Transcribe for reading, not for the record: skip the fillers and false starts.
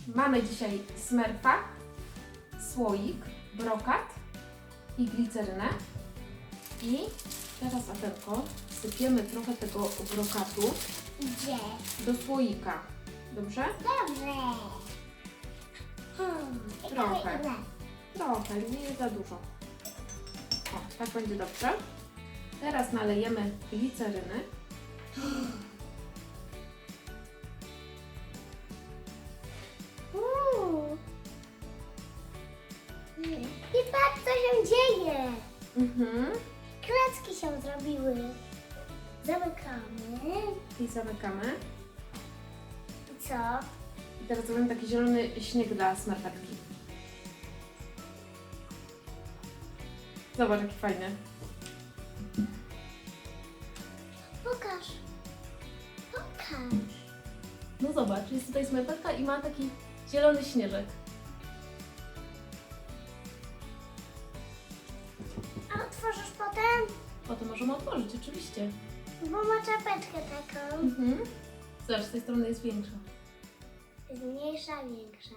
Mamy dzisiaj smerfa, słoik, brokat i glicerynę. I teraz, Adelko, sypiemy trochę tego brokatu Gdzie? do słoika. Dobrze? Dobrze. Trochę. Trochę, nie jest za dużo. O, tak będzie dobrze. Teraz nalejemy gliceryny. I patrz, co się dzieje. Mhm. Klocki się zrobiły. Zamykamy. I zamykamy. I co? I teraz zrobimy taki zielony śnieg dla smerfetki. Zobacz, jaki fajny. Pokaż. Pokaż. No zobacz, jest tutaj smerfetka i ma taki zielony śnieżek. A otworzysz potem? Potem możemy otworzyć, oczywiście. Bo ma czapeczkę taką. Mhm. Zobacz, z tej strony jest większa. Jest mniejsza, większa.